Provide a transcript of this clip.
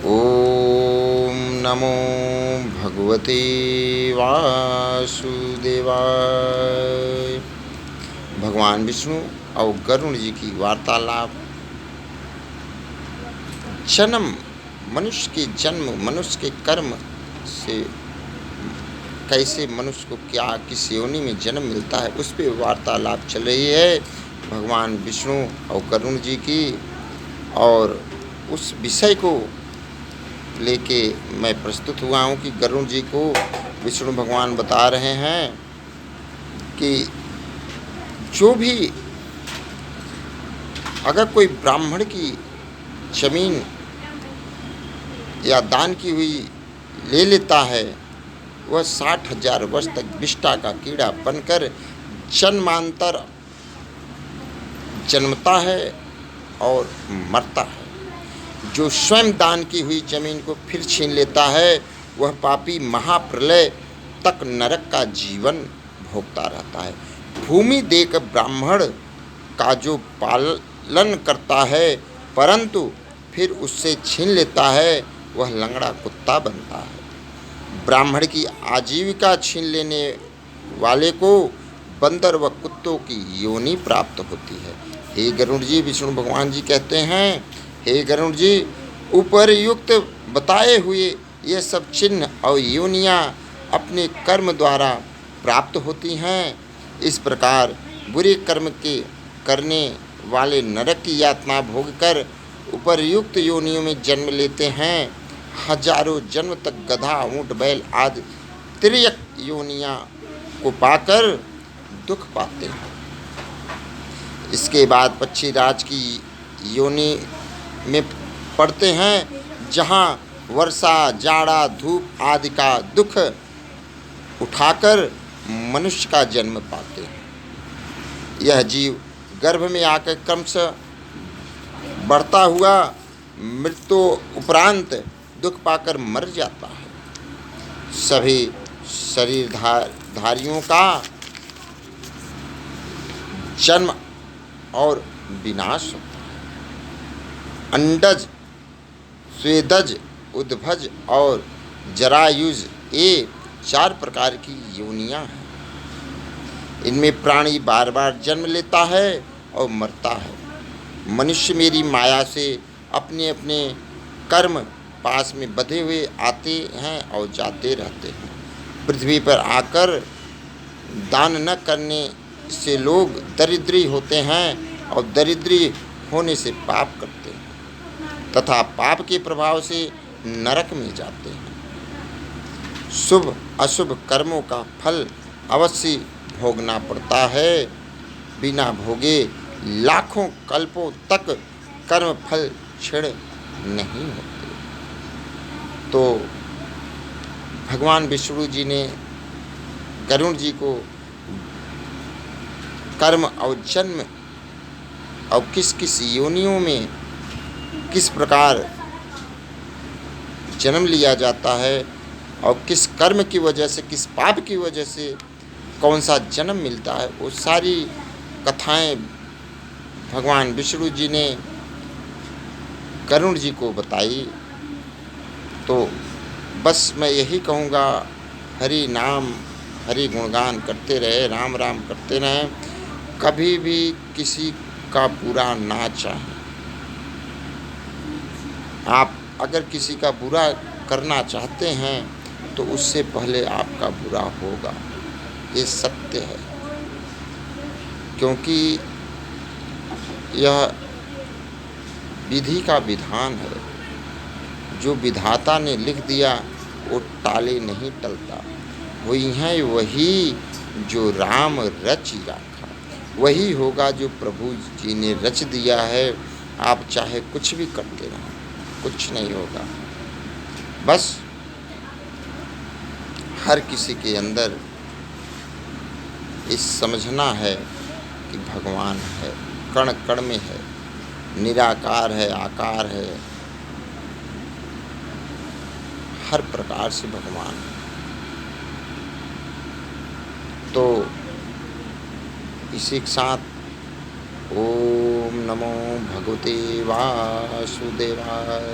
ओम नमो भगवते वासुदेवाय। भगवान विष्णु और गरुण जी की वार्तालाप। जन्म, मनुष्य के जन्म, मनुष्य के कर्म से कैसे मनुष्य को क्या किस योनि में जन्म मिलता है, उस पर वार्तालाप चल रही है भगवान विष्णु और गरुण जी की। और उस विषय को लेके मैं प्रस्तुत हुआ हूँ कि गरुण जी को विष्णु भगवान बता रहे हैं कि जो भी अगर कोई ब्राह्मण की जमीन या दान की हुई ले लेता है, वह 60,000 वर्ष तक विष्टा का कीड़ा बनकर जन्मांतर जन्मता है और मरता है। जो स्वयं दान की हुई जमीन को फिर छीन लेता है, वह पापी महाप्रलय तक नरक का जीवन भोगता रहता है। भूमि देकर ब्राह्मण का जो पालन करता है, परंतु फिर उससे छीन लेता है, वह लंगड़ा कुत्ता बनता है। ब्राह्मण की आजीविका छीन लेने वाले को बंदर व कुत्तों की योनि प्राप्त होती है। हे गरुड़ जी, विष्णु भगवान जी कहते हैं, हे गरुड़ जी, उपरयुक्त बताए हुए ये सब चिन्ह और योनियाँ अपने कर्म द्वारा प्राप्त होती हैं। इस प्रकार बुरे कर्म के करने वाले नरक की यातना भोग कर उपरयुक्त योनियों में जन्म लेते हैं। हजारों जन्म तक गधा, ऊँट, बैल आदि तिर्यक योनियाँ को पाकर दुख पाते हैं। इसके बाद पक्षीराज की योनि में पड़ते हैं, जहाँ वर्षा, जाड़ा, धूप आदि का दुख उठाकर मनुष्य का जन्म पाते हैं। यह जीव गर्भ में आकर क्रमशः बढ़ता हुआ मृत्यु उपरांत दुख पाकर मर जाता है। सभी शरीरधारियों का जन्म और विनाश होता है। अंडज, स्वेदज, उद्भज और जरायुज, ये 4 प्रकार की योनियाँ हैं। इनमें प्राणी बार बार जन्म लेता है और मरता है। मनुष्य मेरी माया से अपने अपने कर्म पास में बंधे हुए आते हैं और जाते रहते हैं। पृथ्वी पर आकर दान न करने से लोग दरिद्री होते हैं और दरिद्री होने से पाप करते हैं तथा पाप के प्रभाव से नरक में जाते हैं। शुभ अशुभ कर्मों का फल अवश्य भोगना पड़ता है। बिना भोगे लाखों कल्पों तक कर्म फल क्षीण नहीं होते। तो भगवान विष्णु जी ने गरुड़ जी को कर्म और जन्म और किस किस योनियों में किस प्रकार जन्म लिया जाता है और किस कर्म की वजह से, किस पाप की वजह से कौन सा जन्म मिलता है, वो सारी कथाएं भगवान विष्णु जी ने गरुड़ जी को बताई। तो बस मैं यही कहूँगा, हरि नाम हरि गुणगान करते रहे, राम राम करते रहें, कभी भी किसी का बुरा ना चाहें। आप अगर किसी का बुरा करना चाहते हैं तो उससे पहले आपका बुरा होगा, ये सत्य है। क्योंकि यह विधि का विधान है। जो विधाता ने लिख दिया वो टाले नहीं टलता। वही है वही जो राम रच रखा, वही होगा जो प्रभु जी ने रच दिया है। आप चाहे कुछ भी करते रहें, कुछ नहीं होगा। बस हर किसी के अंदर इस समझना है कि भगवान है, कण कण में है, निराकार है, आकार है, हर प्रकार से भगवान है। तो इसी के साथ ओम नमो भगवते वासुदेवाय।